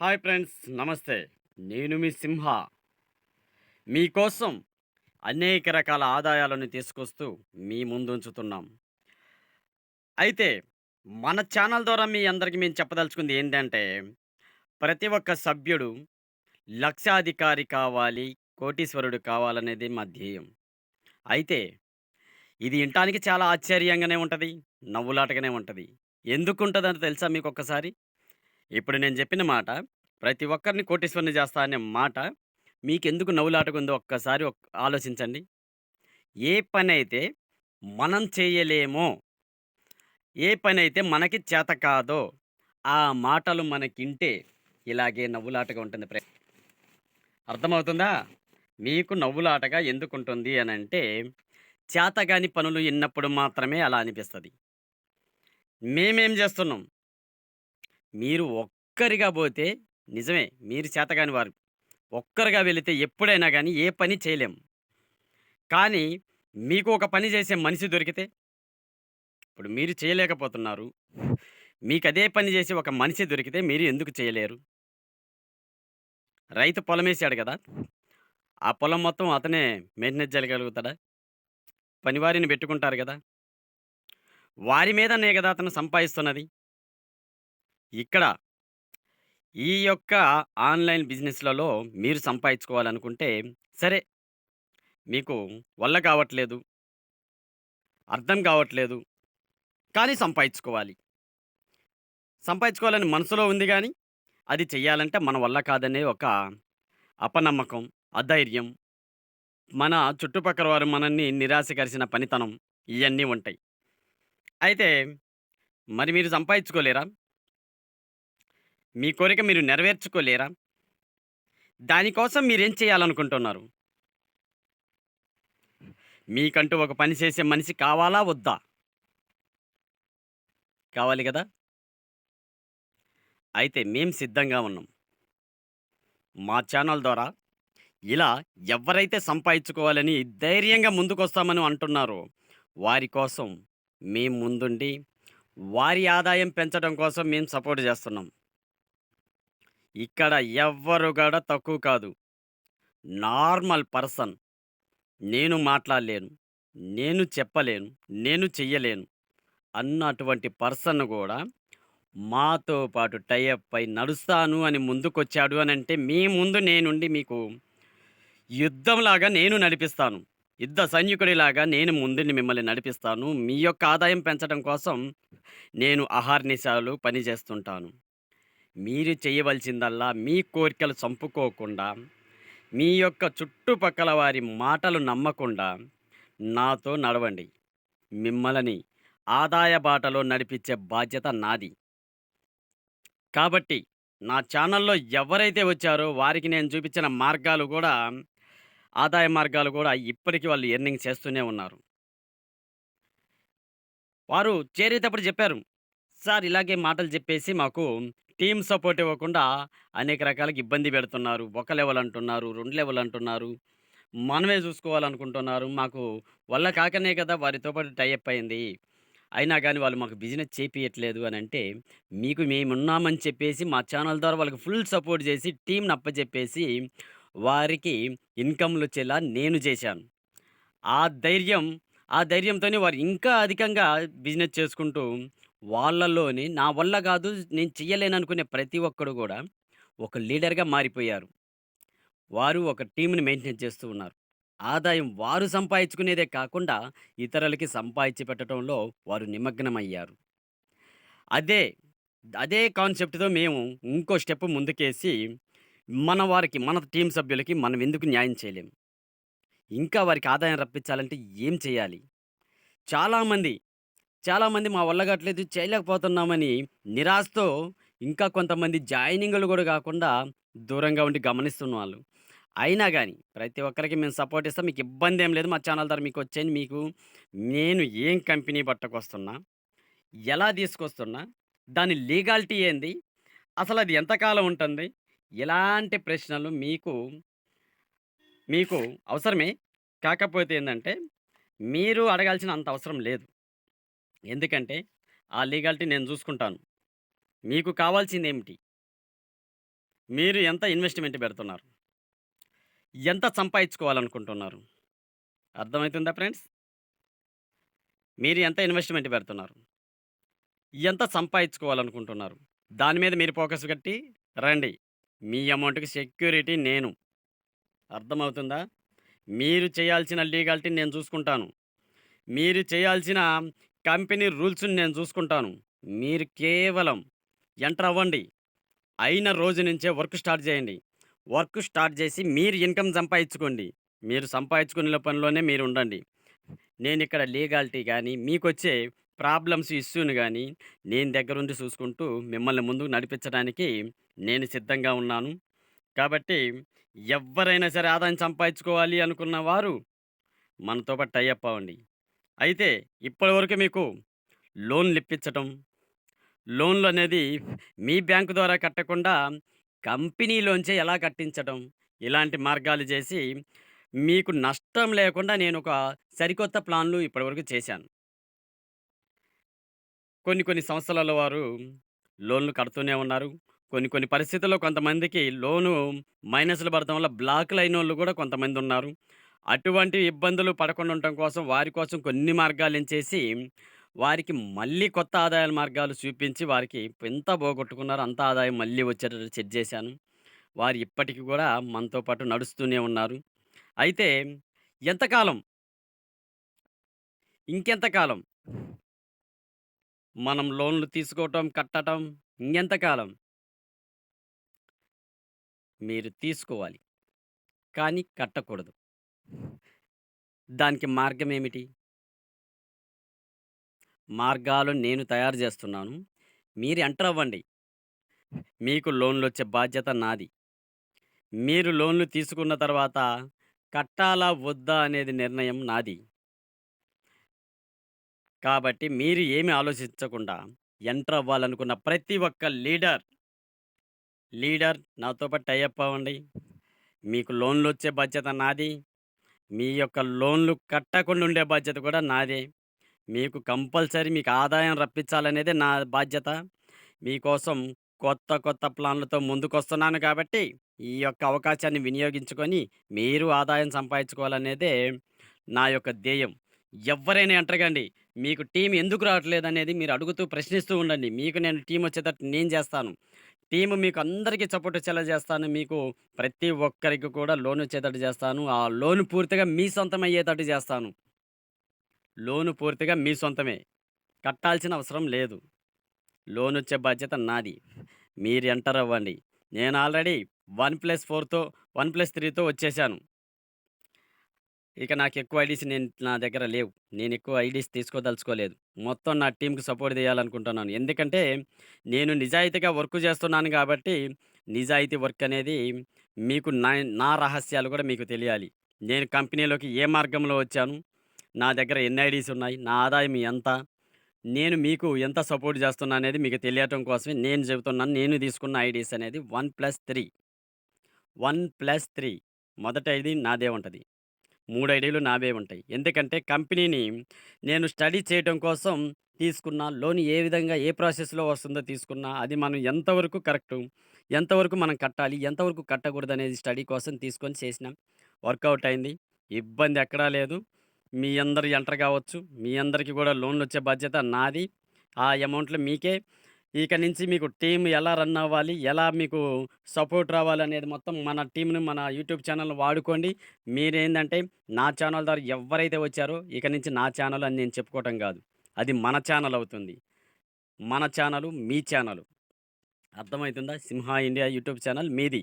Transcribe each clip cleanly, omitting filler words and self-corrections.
Hi friends, నమస్తే. నేను మీ సింహ. మీకోసం అనేక రకాల ఆదాయాలను తీసుకొస్తూ మీ ముందుంచుతున్నాం. అయితే మన ఛానల్ ద్వారా మీ అందరికి మేము చెప్పదలుచుకుంది ఏంటంటే, ప్రతి ఒక్క సభ్యుడు లక్షాధికారి కావాలి, కోటీశ్వరుడు కావాలనేది మా ధ్యేయం. అయితే ఇది వినటానికి చాలా ఆశ్చర్యంగానే ఉంటది, నవ్వులాటగానే ఉంటది. ఎందుకుంటదని తెలుసా మీకొక్కసారి? ఇప్పుడు నేను చెప్పిన మాట, ప్రతి ఒక్కరిని కోటీశ్వరుని చేస్తా అనే మాట మీకెందుకు నవ్వులాటగుందో ఒక్కసారి ఆలోచించండి. ఏ పనైతే మనం చేయలేమో, ఏ పనైతే మనకి చేత కాదో, ఆ మాటలు మనకింటే ఇలాగే నవ్వులాటగా ఉంటుంది. అర్థమవుతుందా? మీకు నవ్వులాటగా ఎందుకుంటుంది అనంటే, చేతగాని పనులు ఇన్నప్పుడు మాత్రమే అలా అనిపిస్తది. మేమేం జేస్తున్నాం, మీరు ఒక్కరిగా బోతే నిజమే మీరు చేతగాని వారు. ఒక్కరుగా వెళితే ఎప్పుడైనా గానీ ఏ పని చేయలేం. కానీ మీకు ఒక పని చేసే మనిషి దొరికితే, ఇప్పుడు మీరు చేయలేకపోతున్నారు. మీకదే పని చేసి ఒక మనిషి దొరికితే మీరు ఎందుకు చేయలేరు? రైతు పొలమేసాడు గదా! ఆ పొలం మొత్తం అతనే మెయింటెనెన్స్ చేయగలుగుతాడా? పనివారిని పెట్టుకుంటారు గదా! వారి మీదనే గదా అతను సంపాదిస్తున్నది. ఇక్కడ ఈ యొక్క ఆన్‌లైన్ బిజినెస్‌లలో మీరు సంపాదించుకోవాలనుకుంటే, సరే మీకు వల్ల కావట్లేదు, అర్థం కావట్లేదు, కానీ సంపాదించుకోవాలి. సంపాదించుకోవాలని మనసులో ఉంది గానీ, అది చెయ్యాలంటే మన వల్ల కాదనే ఒక అపనమ్మకం, అధైర్యం, మన చుట్టుపక్కల వారు మనల్ని నిరాశపరిచిన పనితనం ఇయన్నీ ఉంటాయి. అయితే మరి మీరు సంపాదించుకోలేరా? మీ కోరిక మీరు నెరవేర్చుకోలేరా? దానికోసం మీరేం చేయాలనుకుంటున్నారు? మీకంటూ ఒక పని చేసే మనిషి కావాలా? వద్దా? కావాలి గదా! అయితే మేము సిద్ధంగా ఉన్నాం. మా ఛానల్ ద్వారా ఇలా ఎవరైతే సంపాదించుకోవాలని ధైర్యంగా ముందుకొస్తామని అంటున్నారో, వారి కోసం మేము ముందుండి, వారి ఆదాయం పెంచడం కోసం మేము సపోర్ట్ చేస్తున్నాం. ఇక్కడ ఎవ్వరు గూడా తక్కువ కాదు. Normal person. నేను మాట్లాడలేను, నేను చెప్పలేను, నేను చెయ్యలేను అన్నటువంటి పర్సన్ గూడా మాతో పాటు టై అప్ అయి నడుస్తాను అని ముందుకొచ్చాడు అనంటే, మీ ముందు నేనుండి మీకు యుద్ధంలాగా నేను నడిపిస్తాను. యుద్ధ సైనికుడిలాగా నేను ముందుండి మిమ్మల్ని నడిపిస్తాను. మీ యొక్క ఆదాయం పెంచడం కోసం నేను అహర్నిశలు పని చేస్తుంటాను. మీరు చేయవలసిందల్లా మీ కోరికలు చంపుకోకుండా, మీ యొక్క చుట్టుపక్కల వారి మాటలు నమ్మకుండా నాతో నడవండి. మిమ్మల్ని ఆదాయ బాటలో నడిపించే బాధ్యత నాది. కాబట్టి నా ఛానల్‌లో ఎవరైతే వచ్చారో వారికి నేను చూపించిన మార్గాలు గూడా, ఆదాయ మార్గాలు గూడా ఇప్పటికి వాళ్ళు ఎర్నింగ్ చేస్తూనే ఉన్నారు. వారు చేరేటప్పుడు జెప్పారు, "సార్ ఇలాగే మాటలు జెప్పేసి మాకు టీమ్ సపోర్ట్ ఇవ్వకుండా అనేక రకాలుగా ఇబ్బంది పెడుతున్నారు. ఒక లెవెల్ అంటున్నారు, 2 లెవెల్ అంటున్నారు. మనమే జూసుకోవాలనుకుంటున్నారు. మాకు వల్ల కాకనే కదా వారితో పాటు టై అప్ అయింది. అయినా గాని వాళ్ళు మాకు బిజినెస్ చేపియట్లేదు" అనంటే, మీకు మేమున్నామని చెప్పేసి మా ఛానల్ ద్వారా వాళ్ళకి ఫుల్ సపోర్ట్ జేసి టీమ్‌ని అప్పజెప్పేసి వారికి ఇన్‌కమ్‌లొచ్చేలా నేను జేశాను. ఆ ధైర్యం ఆ ధైర్యంతోనే వారు ఇంకా అధికంగా బిజినెస్ చేసుకుంటూ, వాళ్ళలోని నా వల్ల గాదు, నేను చెయ్యలేననుకునే ప్రతి ఒక్కడు గూడా ఒక లీడర్‌గా మారిపోయారు. వారు ఒక టీమ్‌ని మెయింటైన్ చేస్తూ ఉన్నారు. ఆదాయం వారు సంపాదించుకునేదే కాకుండా, ఇతరులకి సంపాదించి పెట్టటంలో వారు నిమగ్నమయ్యారు. అదే, అదే కాన్సెప్ట్‌తో మేము ఇంకో స్టెప్ ముందుకేసి, మన వారికి, మన టీమ్ సభ్యులకి మనం ఎందుకు న్యాయం చేయలేం? ఇంకా వారికి ఆదాయం రప్పించాలంటే ఏం చేయాలి? చాలామంది, చాలామంది మా వల్ల కాట్లేదు, చేయలేకపోతున్నామని నిరాశతో ఇంకా కొంతమంది జాయినింగ్‌లు గూడా గాకుండా దూరంగా ఉండి గమనిస్తున్నవాళ్ళు. అయినా గాని ప్రతి ఒక్కరికి మేము సపోర్ట్ ఇస్తాం. మీకు ఇబ్బందేం లేదు. మా ఛానల్ ద్వారా మీకొచ్చేయండి. మీకు నేను ఏం కంపెనీ పట్టుకొస్తున్నా, ఎలా తీసుకొస్తున్నా, దాని లీగాలిటీ ఏంది? అసలది ఎంతకాలం ఉంటుంది? ఇలాంటి ప్రశ్నలు మీకు అవసరమే. కాకపోతే ఏందంటే, మీరు అడగాల్సిన అంత అవసరం లేదు. ఎందుకంటే, ఆ లీగాలిటీ నేను జూసుకుంటాను. మీకు కావాల్సిందేమిటి? మీరు ఎంత ఇన్వెస్ట్‌మెంట్ పెడుతున్నారు? ఎంత సంపాదించుకోవాలనుకుంటున్నారు? అర్థమైతుందా ఫ్రెండ్స్? మీరు ఎంత ఇన్వెస్ట్‌మెంట్ పెడుతున్నారు? ఎంత సంపాదించుకోవాలనుకుంటున్నారు? దాని మీద మీరు ఫోకస్ పెట్టి రండి. మీ అమౌంట్‌కి సెక్యూరిటీ నేను. అర్థమవుతుందా? మీరు చేయాల్సిన లీగాలిటీని నేను చూసుకుంటాను. మీరు చేయాల్సిన కంపెనీ రూల్స్‌ని నేను చూసుకుంటాను. మీరు కేవలం ఎంటర్ అవ్వండి. అయిన రోజు నుంచే వర్క్ స్టార్ట్ చేయండి. వర్క్ స్టార్ట్ చేసి మీరు ఇన్‌కమ్ సంపాదించుకోండి. మీరు సంపాదించుకునే పనిలోనే మీరుండండి. నేనిక్కడ లీగాలిటీ గాని, మీకొచ్చే ప్రాబ్లమ్స్, ఇష్యూని గాని, నేను దగ్గరుండి చూసుకుంటూ మిమ్మల్ని ముందుకు నడిపించడానికి నేను సిద్ధంగా ఉన్నాను. కాబట్టి ఎవ్వరైనా సరే ఆదాయం సంపాదించుకోవాలి అనుకున్న వారు మనతో పాటు టై అప్ అవ్వండి. అయితే ఇప్పటివరకు మీకు లోన్‌లిప్పించటం, లోన్‌లనేది మీ బ్యాంకు ద్వారా కట్టకుండా కంపెనీలోంచే ఎలా కట్టించటం, ఇలాంటి మార్గాలు చేసి మీకు నష్టం లేకుండా నేనొక సరికొత్త ప్లాన్‌లు ఇప్పటివరకు చేశాను. కొన్ని కొన్ని సంస్థలలో వారు లోన్‌లు కడుతూనే ఉన్నారు. కొన్ని కొన్ని పరిస్థితుల్లో కొంతమందికి లోను మైనస్‌లు పడటం వల్ల బ్లాకులయినోళ్ళు గూడా కొంతమందున్నారు. అటువంటి ఇబ్బందులు పడకుండా ఉండటం కోసం వారి కోసం కొన్ని మార్గాలెంచేసి, వారికి మళ్ళీ కొత్త ఆదాయాల మార్గాలు చూపించి, వారికి ఎంత పోగొట్టుకున్నారో అంత ఆదాయం మళ్ళీ వచ్చేటట్టు సెట్ జేశాను. వారు ఇప్పటికి గూడా మనతో పాటు నడుస్తూనే ఉన్నారు. అయితే ఎంతకాలం, ఇంకెంతకాలం మనం లోన్‌లు తీసుకోవటం, కట్టటం ఇంకెంతకాలం మీరు తీసుకోవాలి. కానీ కట్టకూడదు. దానికి మార్గమేమిటి? మార్గాలు నేను తయారు జేస్తున్నాను. మీరు ఎంటర్ అవ్వండి. మీకు లోన్‌లొచ్చే బాధ్యత నాది. మీరు లోన్‌లు తీసుకున్న తర్వాత కట్టాలా? వద్దా? అనేది నిర్ణయం నాది. కాబట్టి మీరు ఏమి ఆలోచించకుండా ఎంటర్ అవ్వాలనుకున్న ప్రతి ఒక్క లీడర్ నాతో పాటు టై అప్ అవ్వండి. మీకు లోన్‌లొచ్చే బాధ్యత నాది. మీ యొక్క లోన్‌లు కట్టకుండా ఉండే బాధ్యత కూడా నాదే. మీకు కంపల్సరీ మీకు ఆదాయం రప్పించాలనేదే నా బాధ్యత. మీకోసం కొత్త కొత్త ప్లాన్‌లతో ముందుకొస్తున్నాను కాబట్టి, ఈ యొక్క అవకాశాన్ని వినియోగించుకొని మీరు ఆదాయం సంపాదించుకోవాలనేదే నా యొక్క ధ్యేయం. ఎవ్వరైనా ఎంటర్ కండి. మీకు టీమ్ ఎందుకు రావట్లేదనేది మీరు అడుగుతూ ప్రశ్నిస్తూ ఉండండి. మీకు నేను టీమ్ వచ్చేటట్టు నేను చేస్తాను. టీమ్ మీకు అందరికీ సపోర్ట్ వచ్చేలా చేస్తాను. మీకు ప్రతి ఒక్కరికి కూడా లోన్ వచ్చేటట్టు చేస్తాను. ఆ లోన్ పూర్తిగా మీ సొంతం అయ్యేటట్టు చేస్తాను. లోన్ పూర్తిగా మీ సొంతమే. కట్టాల్సిన అవసరం లేదు. లోనొచ్చే బాధ్యత నాది. మీరు ఎంటర్ అవ్వండి. నేను ఆల్రెడీ 1+4తో 1+3తో వచ్చేసాను. ఇక నాకెక్కువ ఐడీస్ నా దగ్గర లేవు. నేనెక్కువ ఐడీస్ తీసుకోదలుచుకోలేదు. మొత్తం నా టీమ్‌కి సపోర్ట్ చేయాలనుకుంటున్నాను. ఎందుకంటే, నేను నిజాయితీగా వర్క్ చేస్తున్నాను గాబట్టి, నిజాయితీ వర్క్ అనేది మీకు నా రహస్యాలు కూడా మీకు తెలియాలి. నేను కంపెనీలోకి ఏ మార్గంలో వచ్చాను? నా దగ్గర ఎన్ని ఐడీస్ ఉన్నాయి? నా ఆదాయం ఎంత? నేను మీకు ఎంత సపోర్ట్ చేస్తున్నా అనేది మీకు తెలియటం కోసమే నేను చెబుతున్నాను. నేను తీసుకున్న ఐడీస్ అనేది 1+3 మొదటి ఐడీ నాదే ఉంటది. 3 ఐడీలు నావే ఉంటాయి. ఎందుకంటే కంపెనీని నేను స్టడీ చేయటం కోసం తీసుకున్న లోన్ ఏ విధంగా ఏ ప్రాసెస్‌లో వస్తుందో తీసుకున్నా, అది మనం ఎంతవరకు కరెక్టు, ఎంతవరకు మనం కట్టాలి, ఎంతవరకు కట్టకూడదనేది స్టడీ కోసం తీసుకొని చేసినాం. వర్కౌట్ అయింది. ఇబ్బంది ఎక్కడా లేదు. మీ అందరూ ఎంటర్ కావచ్చు. మీ అందరికీ కూడా లోన్‌లొచ్చే బాధ్యత నాది. ఆ అమౌంట్‌లు మీకే. ఇక నుంచి మీకు టీమ్ ఎలా రన్ అవ్వాలి, ఎలా మీకు సపోర్ట్ రావాలనేది మొత్తం మన టీమ్‌ని మన యూట్యూబ్ ఛానెల్‌ని వాడుకోండి. మీరేందంటే నా ఛానల్ ద్వారా ఎవ్వరైతే వచ్చారో ఇక నుంచి నా ఛానల్ అని నేను చెప్పుకోవటం గాదు. అది మన ఛానల్ అవుతుంది. మన ఛానలు మీ ఛానలు. అర్థమైతుందా? 'సింహ ఇండియా' యూట్యూబ్ ఛానల్ మీది.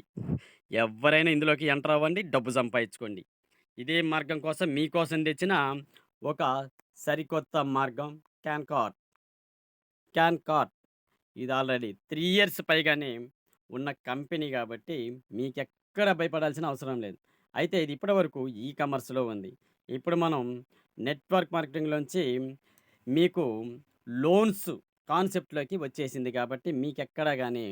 ఎవ్వరైనా ఇందులోకి ఎంటర్ అవ్వండి. డబ్బు సంపాదించుకోండి. ఇదే మార్గం కోసం మీకోసం తెచ్చిన ఒక సరికొత్త మార్గం క్యాన్ కార్డ్. Can card. ఇది ఆల్రెడీ 3 ఇయర్స్ పైగానే ఉన్న కంపెనీ గాబట్టి, మీకెక్కడ భయపడాల్సిన అవసరం లేదు. అయితే ఇది ఇప్పటివరకు ఈ కామర్స్‌లో ఉంది. ఇప్పుడు మనం నెట్వర్క్ మార్కెటింగ్‌లోంచి మీకు లోన్స్ కాన్సెప్ట్‌లోకి వచ్చేసింది కాబట్టి, మీకెక్కడ గాని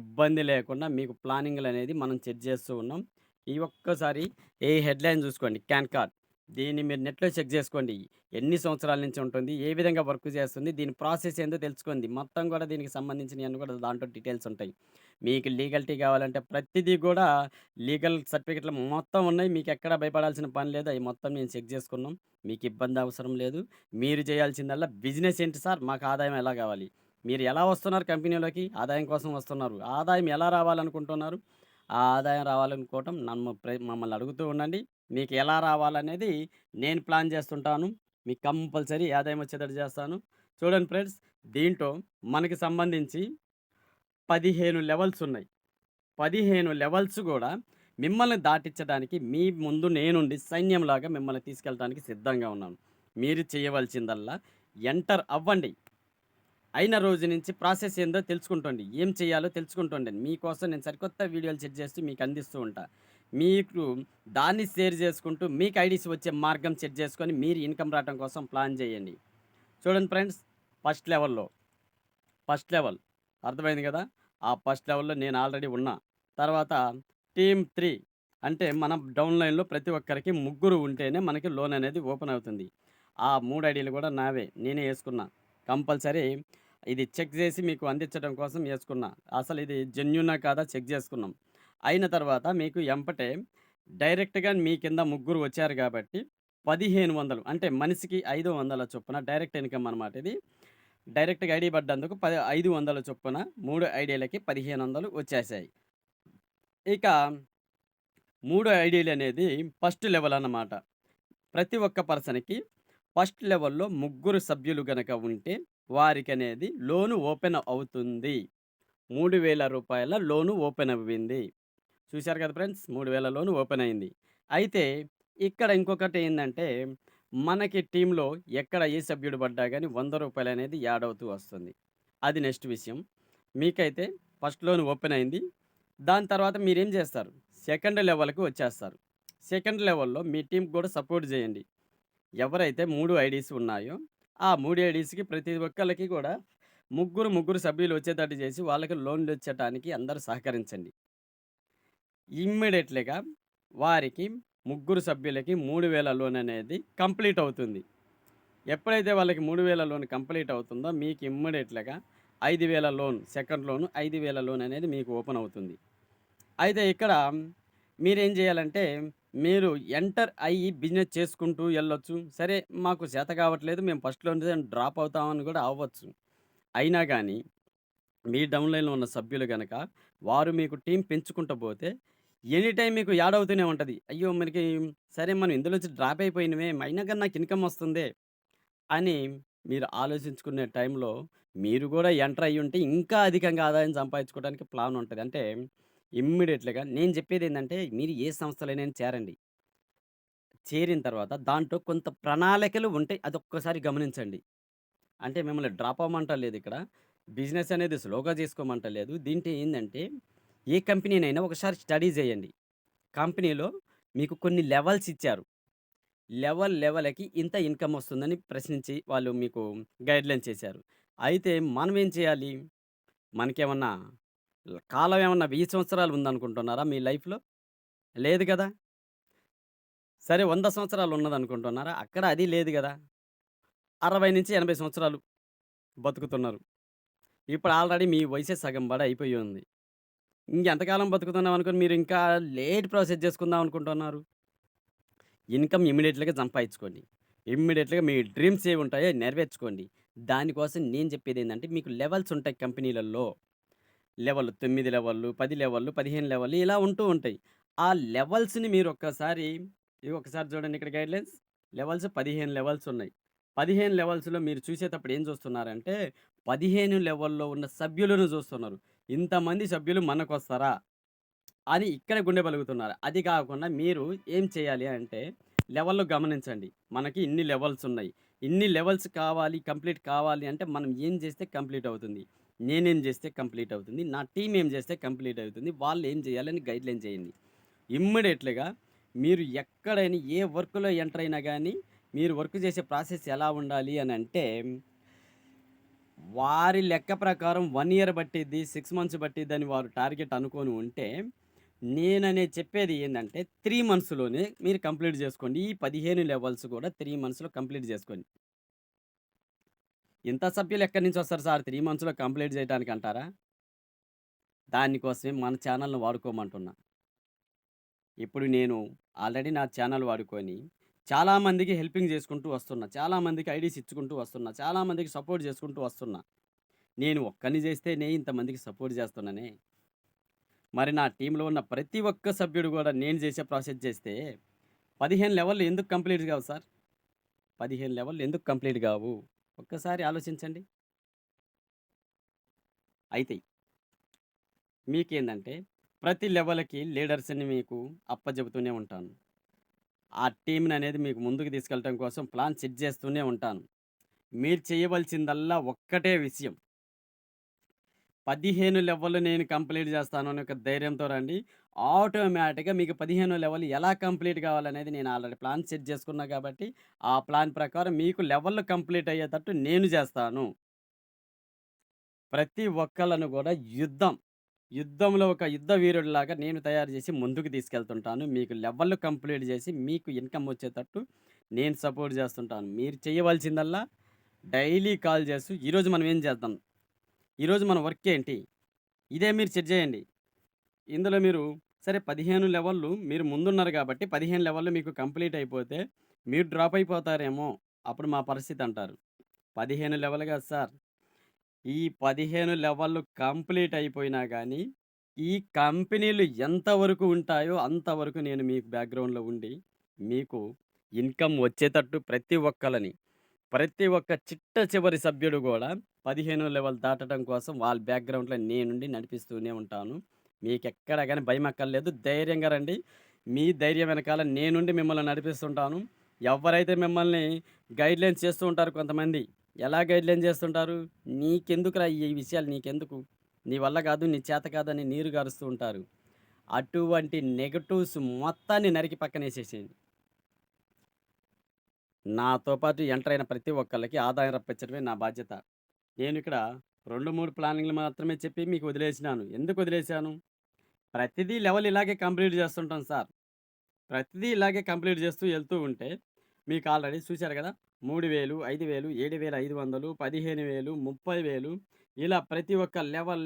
ఇబ్బంది లేకుండా మీకు ప్లానింగులనేది మనం సెట్ చేస్తూ ఉన్నాం. ఈ ఒక్కసారి ఈ హెడ్‌లైన్ చూసుకోండి క్యాన్ కార్డ్. దీన్ని మీరు నెట్‌లో చెక్ చేసుకోండి. ఎన్ని సంవత్సరాల నుంచి ఉంటుంది? ఏ విధంగా వర్క్ చేస్తుంది? దీని ప్రాసెస్ ఏందో తెలుసుకోండి. మొత్తం కూడా దీనికి సంబంధించినయన్నీ కూడా దాంట్లో డీటెయిల్స్ ఉంటాయి. మీకు లీగల్‌టీ కావాలంటే ప్రతిదీ గూడా లీగల్ సర్టిఫికేట్‌లు మొత్తం ఉన్నాయి. మీకెక్కడ భయపడాల్సిన పని లేదు. అయి మొత్తం మేము చెక్ చేసుకున్నాం. మీకు ఇబ్బంది అవసరం లేదు. మీరు చేయాల్సిందల్లా బిజినెస్ ఏంటి సార్? మాకు ఆదాయం ఎలా కావాలి? మీరు ఎలా వస్తున్నారు కంపెనీలోకి? ఆదాయం కోసం వస్తున్నారు. ఆదాయం ఎలా రావాలనుకుంటున్నారు? ఆ ఆదాయం రావాలనుకోవటం మమ్మల్ని అడుగుతూ ఉండండి. మీకు ఎలా రావాలనేది నేను ప్లాన్ చేస్తుంటాను. మీకు కంపల్సరీ ఆదాయం వచ్చేటట్టు చేస్తాను. చూడండి ఫ్రెండ్స్, దీంట్లో మనకి సంబంధించి 15 లెవెల్స్ ఉన్నాయి. 15 లెవెల్స్ గూడా మిమ్మల్ని దాటిచ్చడానికి మీ ముందు నేనుండి సైన్యంలాగా మిమ్మల్ని తీసుకెళ్ళటానికి సిద్ధంగా ఉన్నాను. మీరు చేయవలసిందల్లా ఎంటర్ అవ్వండి. అయిన రోజు నుంచి ప్రాసెస్ ఏందో తెలుసుకుంటోండి. ఏం చేయాలో తెలుసుకుంటోండండి. మీకోసం నేను సరికొత్త వీడియోలు సెట్ చేస్తూ మీకు అందిస్తూ ఉంటా. మీకు దాన్ని షేర్ చేసుకుంటూ మీకు ఐడీస్ వచ్చే మార్గం సెట్ చేసుకొని మీరు ఇన్‌కమ్ రావటం కోసం ప్లాన్ చేయండి. చూడండి ఫ్రెండ్స్, ఫస్ట్ లెవెల్‌లో ఫస్ట్ లెవెల్ అర్థమైంది గదా! ఆ ఫస్ట్ లెవెల్‌లో నేను ఆల్రెడీ ఉన్నా. తర్వాత టీమ్ 3 అంటే మనం డౌన్ లైన్‌లో ప్రతి ఒక్కరికి ముగ్గురు ఉంటేనే మనకి లోన్ అనేది ఓపెన్ అవుతుంది. ఆ 3 ఐడీలు గూడా నావే. నేనే యేసుకున్నా. కంపల్సరీ ఇది చెక్ జేసి మీకు అందించడం కోసం యేసుకున్నా. అసలు ఇది జెన్యూనా కాదా చెక్ జేసుకున్నాం. అయిన తర్వాత మీకు ఎంబటే డైరెక్ట్‌గా మీ కింద ముగ్గురు వచ్చారు గాబట్టి 1500 అంటే మనిషికి 500 చొప్పున డైరెక్ట్ ఇన్‌కమ్ అనమాట ఇది. డైరెక్ట్‌గా ఐడీ పడ్డందుకు 500 చొప్పున 3 ఐడీలకి 1500 వచ్చేసాయి. ఇక 3 ఐడీలనేది ఫస్ట్ లెవెల్ అన్నమాట. ప్రతి ఒక్క పర్సన్‌కి ఫస్ట్ లెవెల్‌లో ముగ్గురు సభ్యులు గనక ఉంటే వారికనేది లోన్ ఓపెన్ అవుతుంది. రూ. 3000 లోన్ ఓపెన్ అవ్వింది. చూసారు కదా ఫ్రెండ్స్! 3000 లోన్ ఓపెన్ అయింది. అయితే ఇక్కడ ఇంకొకటి ఏందంటే, మనకి టీమ్‌లో ఎక్కడ ఏ సభ్యుడు పడ్డా గాని రూ. 100 అనేది యాడ్ అవుతూ వస్తుంది. అది నెక్స్ట్ విషయం. మీకైతే ఫస్ట్ లోన్ ఓపెన్ అయింది. దాని తర్వాత మీరేం చేస్తారు? సెకండ్ లెవెల్‌కి వచ్చేస్తారు. సెకండ్ లెవెల్‌లో మీ టీమ్‌కి కూడా సపోర్ట్ చేయండి. ఎవరైతే 3 ఐడీస్ ఉన్నాయో, ఆ 3 ఐడీస్‌కి ప్రతి ఒక్కళ్ళకి కూడా ముగ్గురు సభ్యులు వచ్చేటట్టు చేసి వాళ్ళకి లోన్‌లు ఇచ్చటానికి అందరూ సహకరించండి. ఇమ్మీడియేట్‌లీగా వారికి ముగ్గురు సభ్యులకి 3000 లోన్ అనేది కంప్లీట్ అవుతుంది. ఎప్పుడైతే వాళ్ళకి 3000 లోన్ కంప్లీట్ అవుతుందో మీకు ఇమ్మీడియేట్‌లీగా 5000 లోన్ సెకండ్ లోన్ 5000 లోన్ అనేది మీకు ఓపెన్ అవుతుంది. అయితే ఇక్కడ మీరేం చేయాలంటే మీరు ఎంటర్ అయ్యి బిజినెస్ చేసుకుంటూ ఎళ్ళొచ్చు. సరే మాకు చేత కావట్లేదు మేము ఫస్ట్‌లోనే డ్రాప్ అవుతామని కూడా అవ్వచ్చు. అయినా గాని మీ డౌన్‌లైన్‌లో ఉన్న సభ్యులు గనక, వారు మీకు టీమ్ పెంచుకుంటూ పోతే, ఎనీ టైమ్ మీకు యాడ్ అవుతూనే ఉంటది. అయ్యో! మనకి సరే మనం ఇందులోంచి డ్రాప్ అయిపోయినమే, అయినా గాని నాకు ఇన్‌కమ్ వస్తుందే అని మీరు ఆలోచించుకునే టైంలో, మీరు గూడా ఎంటర్ అయ్యుంటే ఇంకా అధికంగా ఆదాయం సంపాదించుకోవడానికి ప్లాన్ ఉంటది. అంటే ఇమ్మీడియేట్‌లీగా నేను చెప్పేదేందంటే, మీరు ఏ సంస్థలోనైనా చేరండి. చేరిన తర్వాత దాంట్లో కొంత ప్రణాళికలు ఉంటాయి. అదొక్కసారి గమనించండి. అంటే మిమ్మల్ని డ్రాప్ అవ్వమంటలేదిక్కడ. బిజినెస్ అనేది స్లోగా చేసుకోమంటలేదు. దీంట్లో ఏందంటే, ఏ కంపెనీనైనా ఒకసారి స్టడీ జేయండి. కంపెనీలో మీకు కొన్ని లెవెల్స్ ఇచ్చారు. లెవెల్‌కి ఇంత ఇన్‌కమ్ వస్తుందని ప్రశ్నించి వాళ్ళు మీకు గైడ్‌లైన్ చేశారు. అయితే మనం ఏం చేయాలి? మనకేమన్నా కాలం ఏమన్నా 1000 సంవత్సరాలు ఉందనుకుంటున్నారా మీ లైఫ్‌లో? లేదు గదా! సరే 100 సంవత్సరాలు ఉన్నదనుకుంటున్నారా? అక్కడ అది లేదు గదా! 60-80 సంవత్సరాలు బతుకుతున్నారు. ఇప్పుడు ఆల్రెడీ మీ వయసే సగం బడి అయిపోయి ఉంది. ఇంకెంతకాలం బతుకుతున్నాం అనుకోని మీరు ఇంకా లేట్ ప్రాసెస్ చేసుకుందాం అనుకుంటున్నారు. ఇన్‌కమ్ ఇమ్మీడియేట్‌లీగా సంపాదించుకోండి. ఇమ్మీడియేట్‌లీగా మీ డ్రీమ్స్ ఏవి ఉంటాయో అవి నెరవేర్చుకోండి. దానికోసం నేను చెప్పేదేందంటే మీకు లెవెల్స్ ఉంటాయి కంపెనీలలో. లెవెల్ 9 లెవెల్‌లు, 10 లెవెల్‌లు, 15 లెవెల్‌లు ఇలా ఉంటూ ఉంటాయి. ఆ లెవెల్స్‌ని మీరు ఒక్కసారి ఒకసారి చూడండి ఇక్కడ గైడ్‌లైన్స్. లెవెల్స్ 15 లెవెల్స్ ఉన్నాయి. 15 లెవెల్స్‌లో మీరు చూసేటప్పుడు ఏం చూస్తున్నారంటే 15 లెవెల్‌లో ఉన్న సభ్యులను చూస్తున్నారు. ఇంతమంది సభ్యులు మనకొస్తారా? అని ఇక్కడ గుండె పలుకుతున్నారు. అది కాకుండా మీరు ఏం చేయాలి అంటే లెవెల్‌లో గమనించండి. మనకి ఇన్ని లెవెల్స్ ఉన్నాయి. ఇన్ని లెవెల్స్ కావాలి, కంప్లీట్ కావాలి అంటే మనం ఏం చేస్తే కంప్లీట్ అవుతుంది? నేనేం చేస్తే కంప్లీట్ అవుతుంది? నా టీమ్ ఏం చేస్తే కంప్లీట్ అవుతుంది? వాళ్ళు ఏం చేయాలని గైడ్‌లైన్ చేయండి. ఇమ్మీడియేట్‌లీగా మీరు ఎక్కడైనా ఏ వర్క్‌లో ఎంటర్ అయినా గాని, మీరు వర్క్ చేసే ప్రాసెస్ ఎలా ఉండాలి అనంటే వారి లెక్క ప్రకారం 1 ఇయర్ పట్టిద్ది, 6 మంత్స్ పట్టిద్దని వారు టార్గెట్ అనుకోని ఉంటే, నేననేది చెప్పేది ఏందంటే 3 మంత్స్‌లోనే మీరు కంప్లీట్ జేసుకోండి. ఈ 15 లెవెల్స్ కూడా 3 మంత్స్‌లో కంప్లీట్ జేసుకోండి. ఇంత సభ్యులు ఎక్కడి నుంచొస్తారు సార్ 3 మంత్స్‌లో కంప్లీట్ జేయటానికంటారా? దానికోసమే మన ఛానల్‌ని వాడుకోమంటున్నా. ఇప్పుడు నేను ఆల్రెడీ నా ఛానల్ వాడుకొని చాలామందికి హెల్పింగ్ చేసుకుంటూ వస్తున్నా. చాలామందికి ఐడీస్ ఇచ్చుకుంటూ వస్తున్నా. చాలామందికి సపోర్ట్ చేసుకుంటూ వస్తున్నా. నేను ఒక్కడిని చేస్తేనే ఇంతమందికి సపోర్ట్ చేస్తున్నానే. మరి నా టీమ్‌లో ఉన్న ప్రతి ఒక్క సభ్యుడు గూడా నేను చేసే ప్రాసెస్ చేస్తే 15 లెవెల్‌లు ఎందుకు కంప్లీట్ కావు సార్? 15 లెవెల్‌లు ఎందుకు కంప్లీట్ కావు? ఒక్కసారి ఆలోచించండి. అయితయి. మీకేందంటే ప్రతి లెవెల్‌కి లీడర్స్‌ని మీకు అప్పజెపుతూనే ఉంటాను. ఆ టీమ్‌ననేది మీకు ముందుకు తీసుకెళ్ళటం కోసం ప్లాన్ సెట్ చేస్తూనే ఉంటాను. మీరు చేయవలసిందల్లా ఒక్కటే విషయం. 15 లెవెల్‌లు నేను కంప్లీట్ చేస్తాను అనే ఒక ధైర్యంతో రండి. ఆటోమేటిక్‌గా మీకు 15 లెవెల్ ఎలా కంప్లీట్ కావాలనేది నేను ఆల్రెడీ ప్లాన్ సెట్ చేసుకున్నా కాబట్టి, ఆ ప్లాన్ ప్రకారం మీకు లెవెల్‌లు కంప్లీట్ అయ్యేటట్టు నేను చేస్తాను. ప్రతి ఒక్కళ్ళను కూడా యుద్ధంలో ఒక యుద్ధ వీరుడిలాగా నేను తయారు చేసి ముందుకు తీసుకెళ్తుంటాను. మీకు లెవెల్‌లు కంప్లీట్ చేసి మీకు ఇన్‌కమ్ వచ్చేటట్టు నేను సపోర్ట్ చేస్తుంటాను. మీరు చేయవలసిందల్లా డైలీ కాల్ చేస్తూ ఈరోజు మనం ఏం చేద్దాం? ఈరోజు మన వర్క్ ఏంటి? ఇదే మీరు సెట్ చేయండి. ఇందులో మీరు సరే 15 లెవెల్‌లు మీరు ముందున్నారు కాబట్టి 15 లెవెల్‌లు మీకు కంప్లీట్ అయిపోతే మీరు డ్రాప్ అయిపోతారేమో! అప్పుడు మా పరిస్థితి అంటారు. 15 లెవెల్ కాదు సార్. ఈ 15 లెవెల్‌లు కంప్లీట్ అయిపోయినా గానీ, ఈ కంపెనీలు ఎంతవరకు ఉంటాయో అంతవరకు నేను మీకు బ్యాక్‌గ్రౌండ్‌లో ఉండి, మీకు ఇన్‌కమ్ వచ్చేటట్టు ప్రతి ఒక్క చిట్ట చివరి సభ్యుడు గూడా 15 లెవెల్ దాటడం కోసం వాళ్ళ బ్యాక్‌గ్రౌండ్‌లో నేనుండి నడిపిస్తూనే ఉంటాను. మీకెక్కడ గాని భయమక్కర్లేదు. ధైర్యంగా రండి. మీ ధైర్యం వెనకాల నేనుండి మిమ్మల్ని నడిపిస్తుంటాను. ఎవ్వరైతే మిమ్మల్ని గైడ్‌లైన్స్ చేస్తూ ఉంటారు కొంతమంది. ఎలా గైడ్‌లైన్ చేస్తుంటారు? "నీకెందుకురా ఈ విషయాలు నీకెందుకు? నీ వల్ల కాదు, నీ చేత కాదని" నీరు గారుస్తూ ఉంటారు. అటువంటి నెగెటివ్స్ మొత్తాన్ని నరికి పక్కనేసేసేయండి. నాతో పాటు ఎంటర్ అయిన ప్రతి ఒక్కళ్ళకి ఆదాయం రప్పించడమే నా బాధ్యత. నేనిక్కడ 2, 3 ప్లానింగ్‌లు మాత్రమే చెప్పి మీకు వదిలేసినాను. ఎందుకు వదిలేసాను? ప్రతిదీ లెవెల్ ఇలాగే కంప్లీట్ చేస్తుంటాం సార్. ప్రతిదీ ఇలాగే కంప్లీట్ చేస్తూ ఎళ్తూ ఉంటే, మీకు ఆల్రెడీ చూసారు కదా! 3000, 5000, 7500, 15,000, 30,000 ఇలా ప్రతి ఒక్క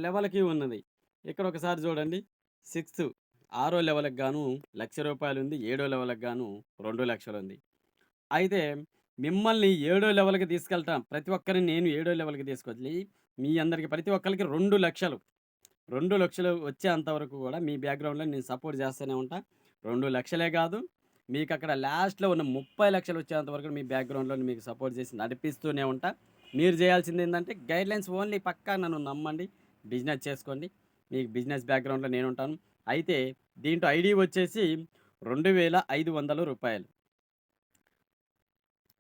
లెవెల్‌కి ఉన్నది. ఇక్కడ ఒకసారి చూడండి. సిక్స్త్ ఆరో లెవెల్‌కి గాను రూ. 1,00,000 ఉంది. ఏడో లెవెల్‌కి గాను 2,00,000 ఉంది. అయితే మిమ్మల్ని ఏడో లెవెల్‌కి తీసుకెళ్తాం. ప్రతి ఒక్కరిని నేను ఏడో లెవెల్‌కి తీసుకెళ్ళి, మీ అందరికి ప్రతి ఒక్కళ్ళకి 2,00,000 2,00,000 వచ్చేంత వరకు కూడా మీ బ్యాక్‌గ్రౌండ్‌లో నేను సపోర్ట్ చేస్తూనే ఉంటా. 2,00,000 కాదు, మీకక్కడ లాస్ట్‌లో ఉన్న 30,00,000 వచ్చేంత వరకు మీ బ్యాక్‌గ్రౌండ్‌లో మీకు సపోర్ట్ చేసి నడిపిస్తూనే ఉంటా. మీరు చేయాల్సిందేందంటే గైడ్‌లైన్స్ ఓన్లీ పక్కా నన్ను నమ్మండి. బిజినెస్ చేసుకోండి. మీకు బిజినెస్ బ్యాక్‌గ్రౌండ్‌లో నేనుంటాను. అయితే దీంట్లో ఐడీ వచ్చేసి రూ. 2,500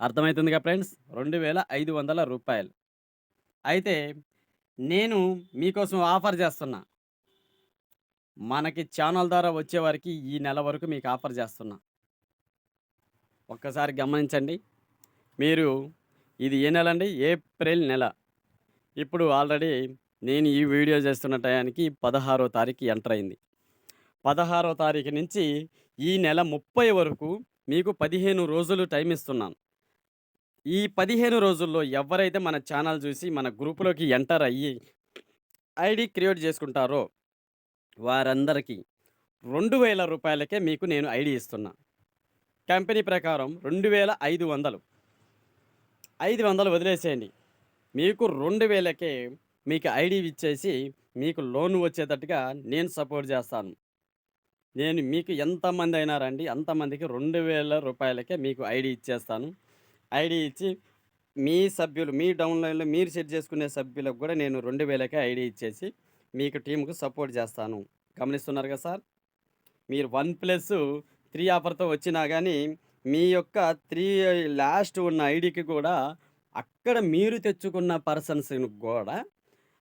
అర్థమైతుందిగా ఫ్రెండ్స్? రూ. 2,500 అయితే నేను మీకోసం ఆఫర్ చేస్తున్నా. మనకి ఛానల్ ద్వారా వచ్చేవారికి ఈ నెల వరకు మీకు ఆఫర్ చేస్తున్నా. ఒక్కసారి గమనించండి. మీరు ఇది ఏ నెలండి? ఏప్రిల్ నెల. ఇప్పుడు ఆల్రెడీ నేను ఈ వీడియో చేస్తున్న టయానికి 16వ తారీఖు ఎంటర్ అయింది. 16వ తారీఖు నుంచి ఈ నెల 30 వరకు మీకు 15 రోజులు టైం ఇస్తున్నాను. ఈ 15 రోజుల్లో ఎవరైతే మన ఛానల్ చూసి మన గ్రూప్‌లోకి ఎంటర్ అయ్యి ఐడీ క్రియేట్ చేసుకుంటారో వారందరికీ రూ. 2,000కే మీకు నేను ఐడీ ఇస్తున్నా. కంపెనీ ప్రకారం 2,500 500 వదిలేసేయండి. మీకు 2,000కే మీకు ఐడీ ఇచ్చేసి మీకు లోన్ వచ్చేటట్టుగా నేను సపోర్ట్ చేస్తాను. నేను మీకు ఎంతమంది అయినా రండి అంతమందికి రూ. 2,000కే మీకు ఐడీ ఇచ్చేస్తాను. ఐడీ ఇచ్చి మీ సభ్యులు మీ డౌన్‌లైన్‌లో మీరు సెట్ చేసుకునే సభ్యులకు కూడా నేను 2,000కే ఐడీ ఇచ్చేసి మీకు టీమ్‌కి సపోర్ట్ చేస్తాను. గమనిస్తున్నారు కదా సార్! మీరు 1+3 ఆఫర్‌తో వచ్చినా గానీ, మీ యొక్క 3 లాస్ట్ ఉన్న ఐడీకి కూడా అక్కడ మీరు తెచ్చుకున్న పర్సన్స్‌ని గూడా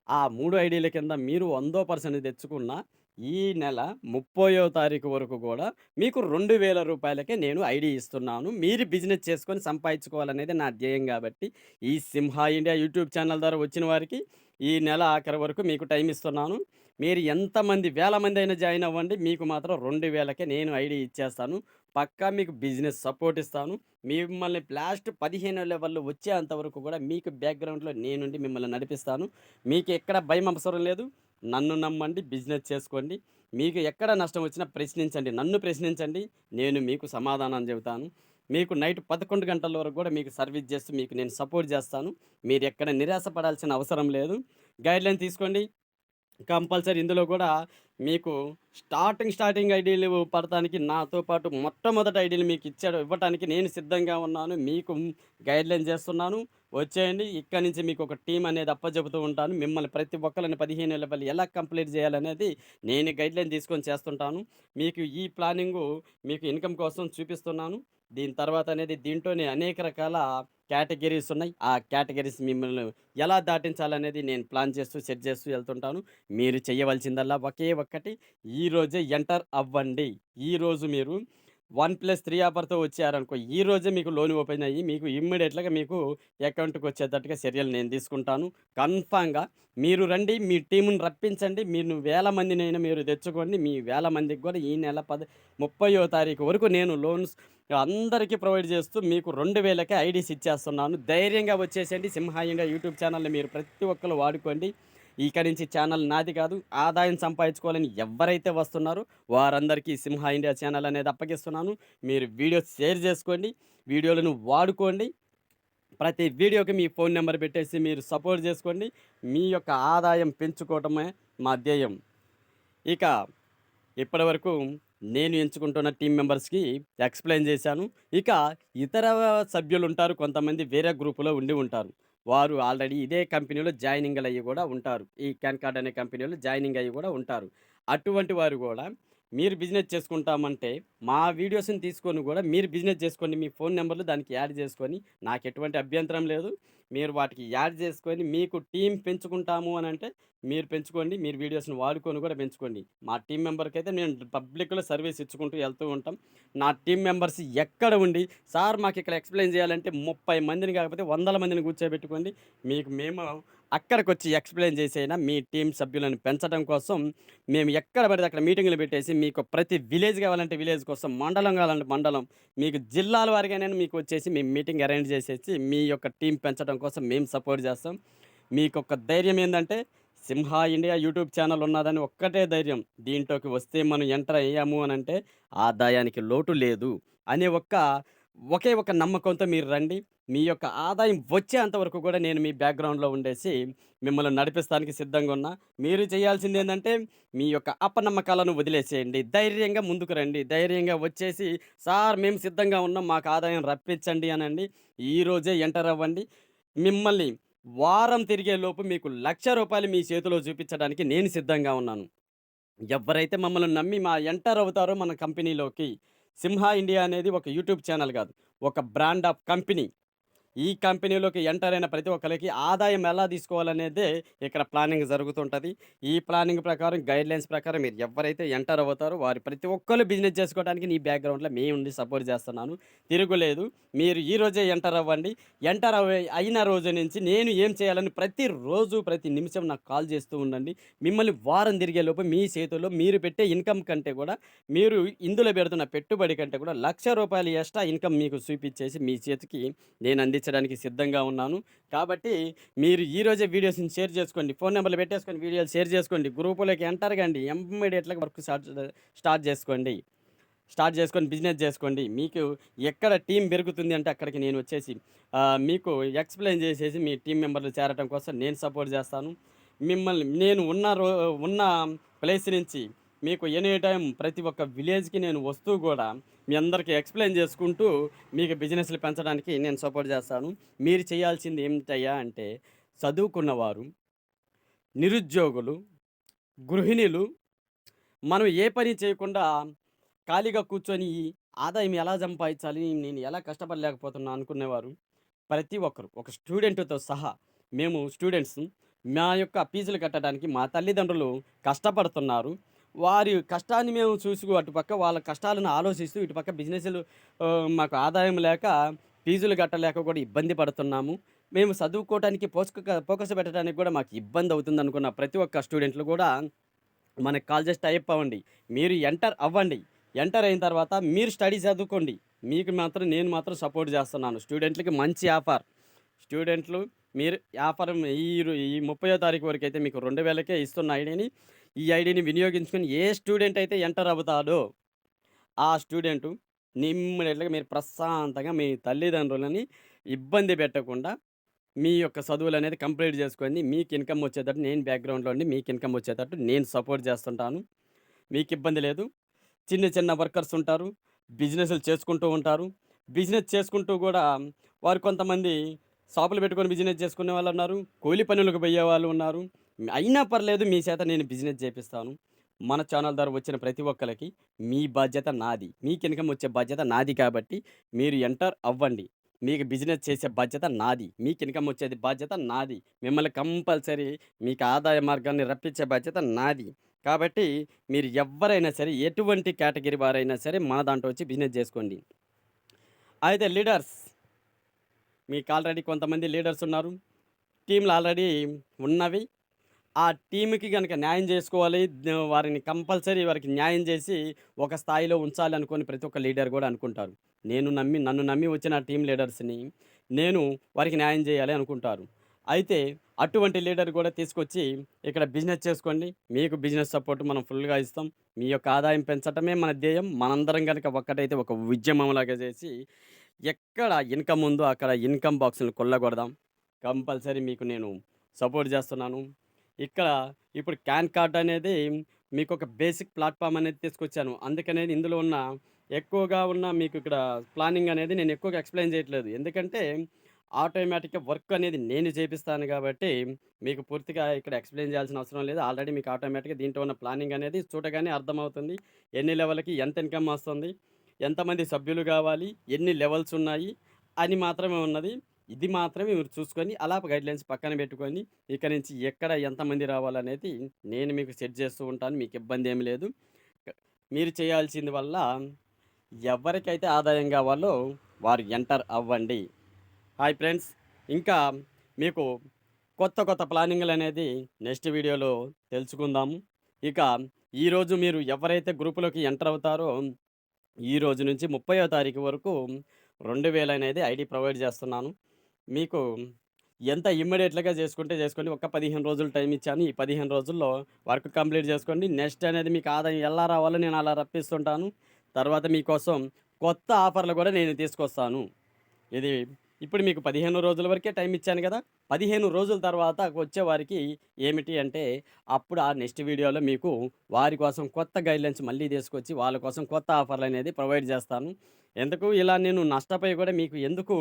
ఆ 3 ఐడీల కింద మీరు 100% తెచ్చుకున్న ఈ నెల 30వ తారీఖు వరకు గూడా మీకు రూ. 2,000కే నేను ఐడీ ఇస్తున్నాను. మీరు బిజినెస్ చేసుకొని సంపాదించుకోవాలనేది నా ధ్యేయం గాబట్టి, ఈ సింహ ఇండియా యూట్యూబ్ ఛానల్ ద్వారా వచ్చిన వారికి ఈ నెల ఆఖరి వరకు మీకు టైం ఇస్తున్నాను. మీరు ఎంతమంది వేల మందైనా జాయిన్ అవ్వండి. మీకు మాత్రం 2,000కే నేను ఐడీ ఇచ్చేస్తాను. పక్కా మీకు బిజినెస్ సపోర్ట్ ఇస్తాను. మిమ్మల్ని లాస్ట్ 15 లెవెల్‌లో వచ్చేంత వరకు కూడా మీకు బ్యాక్‌గ్రౌండ్‌లో నేనుండి మిమ్మల్ని నడిపిస్తాను. మీకెక్కడ భయం అవసరం లేదు. నన్ను నమ్మండి, బిజినెస్ చేసుకోండి. మీకు ఎక్కడ నష్టం వచ్చినా ప్రశ్నించండి. నన్ను ప్రశ్నించండి. నేను మీకు సమాధానం చెబుతాను. మీకు నైట్ 11 గంటల వరకు కూడా మీకు సర్వీస్ చేస్తూ మీకు నేను సపోర్ట్ చేస్తాను. మీరెక్కడ నిరాశ పడాల్సిన అవసరం లేదు. గైడ్‌లైన్ తీసుకోండి. కంపల్సరీ ఇందులో కూడా మీకు స్టార్టింగ్ ఐడీలు పడటానికి నాతో పాటు మొట్టమొదటి ఐడీలు మీకు ఇవ్వటానికి నేను సిద్ధంగా ఉన్నాను. మీకు గైడ్‌లైన్ చేస్తున్నాను. వచ్చేయండి. ఇక్కడి నుంచి మీకు ఒక టీమ్ అనేది అప్పజెపుతూ ఉంటాను. మిమ్మల్ని ప్రతి ఒక్కళ్ళని 15 లెవెల్ ఎలా కంప్లీట్ చేయాలనేది నేను గైడ్‌లైన్ తీసుకొని చేస్తుంటాను. మీకు ఈ ప్లానింగు మీకు ఇన్‌కమ్ కోసం చూపిస్తున్నాను. దీని తర్వాత అనేది దీంట్లోనే అనేక రకాల కేటగరీస్ ఉన్నాయి. ఆ కేటగరీస్ మిమ్మల్ని ఎలా దాటించాలనేది నేను ప్లాన్ చేస్తూ, సెట్ చేస్తూ వెళ్తుంటాను. మీరు చేయవలసిందల్లా ఒకే ఒక్కటి, ఈరోజే ఎంటర్ అవ్వండి. ఈరోజు మీరు 1+3 ఆఫర్‌తో వచ్చారనుకో, ఈరోజే మీకు లోన్ ఓపెన్ అయ్యి, మీకు ఇమ్మీడియేట్‌గా మీకు అకౌంట్‌కి వచ్చేటట్టుగా చర్యలు నేను తీసుకుంటాను. కన్ఫర్మ్‌గా మీరు రండి, మీ టీమ్‌ని రప్పించండి. మీరు వేల మందినైనా మీరు తెచ్చుకోండి. మీ వేల మందికి కూడా ఈ నెల 30వ తారీఖు వరకు నేను లోన్స్ అందరికీ ప్రొవైడ్ చేస్తూ మీకు 2000కే ఐడీస్ ఇచ్చేస్తున్నాను. ధైర్యంగా వచ్చేసేయండి. సింహ ఇండియా యూట్యూబ్ ఛానల్‌ని మీరు ప్రతి ఒక్కళ్ళు వాడుకోండి. ఇక నుంచి ఛానల్ నాది కాదు. ఆదాయం సంపాదించుకోవాలని ఎవ్వరైతే వస్తున్నారో వారందరికీ సింహ ఇండియా ఛానల్ అనేది అప్పగిస్తున్నాను. మీరు వీడియోస్ షేర్ చేసుకోండి. వీడియోలను వాడుకోండి. ప్రతి వీడియోకి మీ ఫోన్ నంబర్ పెట్టేసి మీరు సపోర్ట్ చేసుకోండి. మీ యొక్క ఆదాయం పెంచుకోవటమే మా ధ్యేయం. ఇక ఇప్పటివరకు నేను ఎంచుకుంటున్న టీమ్ మెంబర్స్‌కి ఎక్స్‌ప్లెయిన్ చేశాను. ఇక ఇతర సభ్యులుంటారు. కొంతమంది వేరే గ్రూప్‌లో ఉండి ఉంటారు. వారు ఆల్రెడీ ఇదే కంపెనీలో జాయినింగ్‌లయ్యి కూడా ఉంటారు. ఈ క్యాన్ కార్డ్ అనే కంపెనీలో జాయినింగ్ అయ్యి కూడా ఉంటారు. అటువంటి వారు కూడా మీరు బిజినెస్ చేసుకుంటామంటే మా వీడియోస్‌ని తీసుకొని కూడా మీరు బిజినెస్ చేసుకోండి. మీ ఫోన్ నంబర్‌లు దానికి యాడ్ చేసుకొని నాకెటువంటి అభ్యంతరం లేదు. మీరు వాటికి యాడ్ చేసుకొని మీకు టీమ్ పెంచుకుంటాము అనంటే మీరు పెంచుకోండి. మీరు వీడియోస్‌ని వాడుకొని కూడా పెంచుకోండి. మా టీమ్ మెంబర్‌కైతే నేను పబ్లిక్‌లో సర్వీస్ ఇచ్చుకుంటూ వెళ్తూ ఉంటాం. నా టీమ్ మెంబర్స్ ఎక్కడ ఉండి, సార్ మాకిక్కడ ఎక్స్‌ప్లెయిన్ చేయాలంటే 30 మందిని కాకపోతే వందల మందిని కూర్చోబెట్టుకోండి. మీకు మేము అక్కడికొచ్చి ఎక్స్‌ప్లెయిన్ చేసైనా మీ టీమ్ సభ్యులను పెంచడం కోసం మేము ఎక్కడ పడితే అక్కడ మీటింగులు పెట్టేసి మీకు ప్రతి విలేజ్ కావాలంటే విలేజ్ కోసం, మండలం కావాలంటే మండలం, మీకు జిల్లాల వారీగానైనా మీకు వచ్చేసి మేము మీటింగ్ అరేంజ్ చేసేసి మీ యొక్క టీమ్ పెంచడం కోసం మేము సపోర్ట్ చేస్తాం. మీకొక ధైర్యం ఏందంటే సింహ ఇండియా యూట్యూబ్ ఛానల్ ఉన్నదని ఒక్కటే ధైర్యం. దీంట్లోకి వస్తే మనం ఎంటర్ అయ్యాము అనంటే ఆదాయానికి లోటు లేదు అనే ఒకే ఒక నమ్మకంతో మీరు రండి. మీ యొక్క ఆదాయం వచ్చేంత వరకు కూడా నేను మీ బ్యాక్‌గ్రౌండ్‌లో ఉండేసి మిమ్మల్ని నడిపిస్తానికి సిద్ధంగా ఉన్నా. మీరు చేయాల్సిందేందంటే మీ యొక్క అపనమ్మకాలను వదిలేసేయండి. ధైర్యంగా ముందుకు రండి. ధైర్యంగా వచ్చేసి సార్ మేము సిద్ధంగా ఉన్నాం. మాకు ఆదాయం రప్పించండి అనండి. ఈరోజే ఎంటర్ అవ్వండి. మిమ్మల్ని వారం తిరిగేలోపు మీకు రూ. 1,00,000 మీ చేతిలో చూపించడానికి నేను సిద్ధంగా ఉన్నాను. ఎవ్వరైతే మమ్మల్ని నమ్మి ఎంటర్ అవుతారో మన కంపెనీలోకి, సింహ ఇండియా అనేది ఒక యూట్యూబ్ ఛానల్ కాదు. ఒక బ్రాండ్ ఆఫ్ కంపెనీ. ఈ కంపెనీలోకి ఎంటర్ అయిన ప్రతి ఒక్కళ్ళకి ఆదాయం ఎలా తీసుకోవాలనేదే ఇక్కడ ప్లానింగ్ జరుగుతుంటది. ఈ ప్లానింగ్ ప్రకారం గైడ్‌లైన్స్ ప్రకారం మీరు ఎవ్వరైతే ఎంటర్ అవుతారో వారు ప్రతి ఒక్కళ్ళు బిజినెస్ చేసుకోవడానికి నీ బ్యాక్‌గ్రౌండ్‌లో మేముండి సపోర్ట్ చేస్తున్నాను. తిరుగులేదు. మీరు ఈ రోజే ఎంటర్ అవ్వండి. అయిన రోజు నుంచి నేను ఏం చేయాలని ప్రతిరోజు, ప్రతి నిమిషం నాకు కాల్ చేస్తూ ఉండండి. మిమ్మల్ని వారం తిరిగేలోపు మీ చేతుల్లో మీరు పెట్టే ఇన్‌కమ్ కంటే కూడా మీరు ఇందులో పెడుతున్న పెట్టుబడి కంటే కూడా రూ. 1,00,000 ఎక్స్‌ట్రా ఇన్‌కమ్ మీకు చూపిచ్చేసి మీ చేతికి నేను అందించడానికి సిద్ధంగా ఉన్నాను. కాబట్టి మీరు ఈరోజే వీడియోస్‌ని షేర్ చేసుకోండి. ఫోన్ నంబర్‌లు పెట్టేసుకొని వీడియోలు షేర్ చేసుకోండి. గ్రూపులోకి ఎంటర్ కండి. ఇమ్మీడియేట్‌గా వర్క్ స్టార్ట్ చేసుకోండి. స్టార్ట్ చేసుకొని బిజినెస్ చేసుకోండి. మీకు ఎక్కడ టీమ్ పెరుగుతుంది అంటే అక్కడికి నేను వచ్చేసి మీకు ఎక్స్‌ప్లెయిన్ చేసేసి మీ టీమ్ మెంబర్‌లు చేరటం కోసం నేను సపోర్ట్ చేస్తాను. మిమ్మల్ని నేను ఉన్న ప్లేస్ నుంచి మీకు ఎనీ టైమ్ ప్రతి ఒక్క విలేజ్‌కి నేను వస్తూ గూడా మీ అందరికి ఎక్స్‌ప్లెయిన్ చేసుకుంటూ మీకు బిజినెస్‌లు పెంచడానికి నేను సపోర్ట్ చేస్తాను. మీరు చేయాల్సింది ఏమిటయ్యా అంటే చదువుకున్నవారు, నిరుద్యోగులు, గృహిణులు, మనం ఏ పని చేయకుండా ఖాళీగా కూర్చొని ఆదాయం ఎలా సంపాదించాలి? నేను ఎలా కష్టపడలేకపోతున్నా అనుకునేవారు ప్రతి ఒక్కరు ఒక స్టూడెంట్‌తో సహా మేము స్టూడెంట్స్ మా యొక్క ఫీజులు కట్టడానికి మా తల్లిదండ్రులు కష్టపడుతున్నారు. వారి కష్టాన్ని మేము చూసి అటుపక్క వాళ్ళ కష్టాలను ఆలోచిస్తూ ఇటుపక్క బిజినెస్‌లు మాకు ఆదాయం లేక ఫీజులు కట్టలేక కూడా ఇబ్బంది పడుతున్నాము. మేము చదువుకోవటానికి ఫోకస్ పెట్టడానికి కూడా మాకు ఇబ్బందవుతుందనుకున్న ప్రతి ఒక్క స్టూడెంట్లు కూడా మనకు కాల్ చేసి టైప్ అవ్వండి. మీరు ఎంటర్ అవ్వండి. ఎంటర్ అయిన తర్వాత మీరు స్టడీ చదువుకోండి. మీకు మాత్రం నేను మాత్రం సపోర్ట్ చేస్తున్నాను. స్టూడెంట్‌లకి మంచి ఆఫర్. స్టూడెంట్లు మీరు వ్యాపారం ఈ 30వ తారీఖు వరకైతే మీకు 2000కే ఇస్తున్న ఐడీని, ఈ ఐడీని వినియోగించుకొని ఏ స్టూడెంట్ అయితే ఎంటర్ అవుతాడో, ఆ స్టూడెంటు ఇమ్మీడియేట్‌గా మీరు ప్రశాంతంగా మీ తల్లిదండ్రులని ఇబ్బంది పెట్టకుండా మీ యొక్క చదువులనేది కంప్లీట్ చేసుకొని మీకు ఇన్‌కమ్ వచ్చేటట్టు నేను బ్యాక్‌గ్రౌండ్‌లో ఉండి మీకు ఇన్‌కమ్ వచ్చేటట్టు నేను సపోర్ట్ చేస్తుంటాను. మీకు ఇబ్బంది లేదు. చిన్న చిన్న వర్కర్స్ ఉంటారు. బిజినెస్‌లు చేసుకుంటూ ఉంటారు. బిజినెస్ చేసుకుంటూ గూడా వారు కొంతమంది షాపులు పెట్టుకొని బిజినెస్ చేసుకునే వాళ్ళున్నారు. కూలి పనులకు పోయేవాళ్ళు ఉన్నారు. అయినా పర్లేదు మీ చేత నేను బిజినెస్ చేపిస్తాను. మన ఛానల్ ద్వారా వచ్చిన ప్రతి ఒక్కళ్ళకి మీ బాధ్యత నాది. మీకు ఇన్‌కమ్ వచ్చే బాధ్యత నాది కాబట్టి మీరు ఎంటర్ అవ్వండి. మీకు బిజినెస్ చేసే బాధ్యత నాది. మీకు ఇన్‌కమ్ వచ్చేది బాధ్యత నాది. మిమ్మల్ని కంపల్సరీ మీకు ఆదాయ మార్గాన్ని రప్పించే బాధ్యత నాది. కాబట్టి మీరు ఎవ్వరైనా సరే, ఎటువంటి కేటగిరీ వారైనా సరే మన దాంట్లో వచ్చి బిజినెస్ జేసుకోండి. అయితే లీడర్స్ మీకు ఆల్రెడీ కొంతమంది లీడర్స్ ఉన్నారు. టీమ్‌లు ఆల్రెడీ ఉన్నవి. ఆ టీమ్‌కి గనక న్యాయం జేసుకోవాలి. వారిని కంపల్సరీ వారికి న్యాయం జేసి ఒక స్థాయిలో ఉంచాలి అనుకోని ప్రతి ఒక్క లీడర్ గూడా అనుకుంటారు. నన్ను నమ్మి వచ్చిన టీమ్ లీడర్స్‌ని నేను వారికి న్యాయం జేయాలి అనుకుంటారు. అయితే అటువంటి లీడర్ గూడా తీసుకొచ్చి ఇక్కడ బిజినెస్ చేసుకోండి. మీకు బిజినెస్ సపోర్ట్ మనం ఫుల్‌గా ఇస్తాం. మీ యొక్క ఆదాయం పెంచటమే మన ధ్యేయం. మనందరం గనక ఒక్కటైతే ఒక ఉద్యమంలాగా జేసి ఎక్కడ ఇన్‌కమ్ ఉందో అక్కడ ఇన్‌కమ్ బాక్స్‌ని కొల్లగొడదాం. కంపల్సరీ మీకు నేను సపోర్ట్ జేస్తున్నాను. ఇక్కడ ఇప్పుడు క్యాన్ కార్డ్ అనేది మీకొక బేసిక్ ప్లాట్‌ఫార్మ్ అనేది తీసుకొచ్చాను. అందుకనే ఇందులో ఉన్న ఎక్కువగా ఉన్న మీకు ఇక్కడ ప్లానింగ్ అనేది నేను ఎక్కువగా ఎక్స్‌ప్లెయిన్ చేయట్లేదు. ఎందుకంటే ఆటోమేటిక్‌గా వర్క్ అనేది నేను చేపిస్తాను కాబట్టి మీకు పూర్తిగా ఇక్కడ ఎక్స్‌ప్లెయిన్ చేయాల్సిన అవసరం లేదు. ఆల్రెడీ మీకు ఆటోమేటిక్‌గా దీంట్లో ఉన్న ప్లానింగ్ అనేది చూడగానే అర్థమవుతుంది. ఎన్ని లెవెల్‌కి ఎంత ఇన్‌కమ్ వస్తుంది? ఎంతమంది సభ్యులు కావాలి? ఎన్ని లెవెల్స్ ఉన్నాయి? అని మాత్రమే ఉన్నది. ఇది మాత్రమే మీరు చూసుకొని అలా గైడ్‌లైన్స్ పక్కన పెట్టుకొని ఇక నుంచి ఎక్కడ ఎంతమంది రావాలనేది నేను మీకు సెట్ చేస్తూ ఉంటాను. మీకు ఇబ్బందేమి లేదు. క మీరు చేయాల్సింది వల్ల ఎవరికైతే ఆదాయం కావాలో వారు ఎంటర్ అవ్వండి. Hi friends! ఇంకా మీకు కొత్త ప్లానింగులనేది నెక్స్ట్ వీడియోలో తెలుసుకుందాము. ఇక ఈరోజు మీరు ఎవరైతే గ్రూప్‌లోకి ఎంటర్ అవుతారో, ఈ రోజు నుంచి 30వ తారీఖు వరకు 2000 అనేది ఐడీ ప్రొవైడ్ చేస్తున్నాను. మీకు ఎంత ఇమ్మీడియేట్‌గా చేసుకుంటే చేసుకోండి. ఒక 15 రోజులు టైం ఇచ్చాను. ఈ 15 రోజుల్లో వర్క్ కంప్లీట్ చేసుకోండి. నెక్స్ట్ అనేది మీకు ఆదాయం ఎలా రావాలో నేను అలా రప్పిస్తుంటాను. తర్వాత మీకోసం కొత్త ఆఫర్‌లు కూడా నేను తీసుకొస్తాను. ఇది ఇప్పుడు మీకు 15 రోజుల వరకే టైం ఇచ్చాను గదా! 15 రోజుల తర్వాత వచ్చేవారికి ఏమిటి అంటే, అప్పుడు ఆ నెక్స్ట్ వీడియోలో మీకు వారి కోసం కొత్త గైడ్‌లైన్స్ మళ్ళీ తీసుకొచ్చి, వాళ్ళ కోసం కొత్త ఆఫర్‌లనేది ప్రొవైడ్ చేస్తాను. ఎందుకు ఇలా నేను నష్టపోయి కూడా మీకు ఎందుకు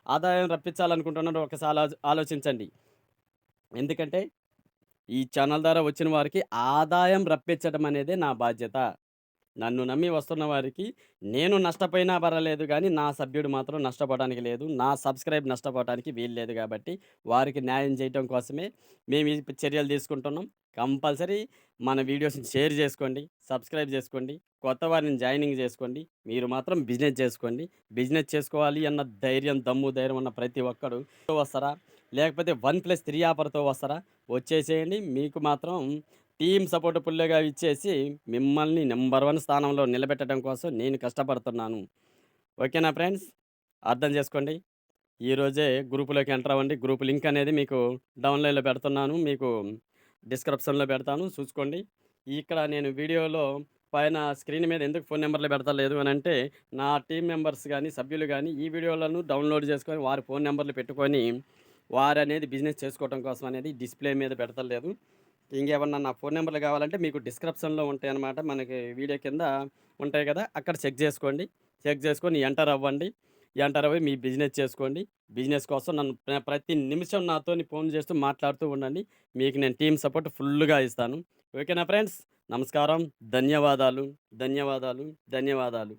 ఆదాయం రప్పించాలనుకుంటున్నారో ఒకసారి ఆలోచించండి. ఎందుకంటే, ఈ ఛానల్ ద్వారా వచ్చిన వారికి ఆదాయం రప్పించడం అనేదే నా బాధ్యత. నన్ను నమ్మి వస్తున్న వారికి నేను నష్టపోయినా పర్వాలేదు గానీ, నా సభ్యుడు మాత్రం నష్టపోవడానికి లేదు. నా సబ్‌స్క్రైబ్ నష్టపోవటానికి వీలు లేదు గాబట్టి, వారికి న్యాయం చేయటం కోసమే మేము ఈ చర్యలు తీసుకుంటున్నాం. కంపల్సరీ మన వీడియోస్‌ని షేర్ జేసుకోండి, సబ్‌స్క్రైబ్ జేసుకోండి, కొత్త వారిని జాయినింగ్ జేసుకోండి. మీరు మాత్రం బిజినెస్ చేసుకోండి. బిజినెస్ చేసుకోవాలి అన్న ధైర్యం, దమ్ము ధైర్యం ఉన్న ప్రతి ఒక్కడు వస్తారా? లేకపోతే 1+3 ఆఫర్‌తో వస్తారా? వచ్చేసేయండి. మీకు మాత్రం టీమ్ సపోర్ట్ ఫుల్‌గా ఇచ్చేసి మిమ్మల్ని నంబర్ 1 స్థానంలో నిలబెట్టడం కోసం నేను కష్టపడుతున్నాను. ఓకేనా ఫ్రెండ్స్? అర్థం చేసుకోండి. ఈరోజే గ్రూప్‌లోకి ఎంటర్ అవ్వండి. గ్రూప్ లింక్ అనేది మీకు డౌన్‌లైన్‌లో పెడుతున్నాను. మీకు డిస్క్రిప్షన్‌లో పెడతాను చూసుకోండి. ఇక్కడ నేను వీడియోలో పైన స్క్రీన్ మీద ఎందుకు ఫోన్ నంబర్‌లు పెడతలేదు అనంటే, నా టీమ్ మెంబర్స్ గాని, సభ్యులు గాని ఈ వీడియోలను డౌన్‌లోడ్ చేసుకొని వారి ఫోన్ నంబర్‌లు పెట్టుకొని వారనేది బిజినెస్ చేసుకోవటం కోసం అనేది డిస్‌ప్లే మీద పెడతలేదు. ఇంకేమన్నా నా ఫోన్ నంబర్‌లు కావాలంటే మీకు డిస్క్రిప్షన్‌లో ఉంటాయన్నమాట. మనకి వీడియో కింద ఉంటాయి కదా! అక్కడ చెక్ చేసుకోండి. చెక్ చేసుకొని ఎంటర్ అవ్వండి. ఎంటర్ అవ్వి మీ బిజినెస్ చేసుకోండి. బిజినెస్ కోసం నన్ను ప్రతి నిమిషం నాతోని ఫోన్ చేస్తూ మాట్లాడుతూ ఉండండి. మీకు నేను టీమ్ సపోర్ట్ ఫుల్‌గా ఇస్తాను. ఓకేనా ఫ్రెండ్స్? నమస్కారం. ధన్యవాదాలు. ధన్యవాదాలు. ధన్యవాదాలు.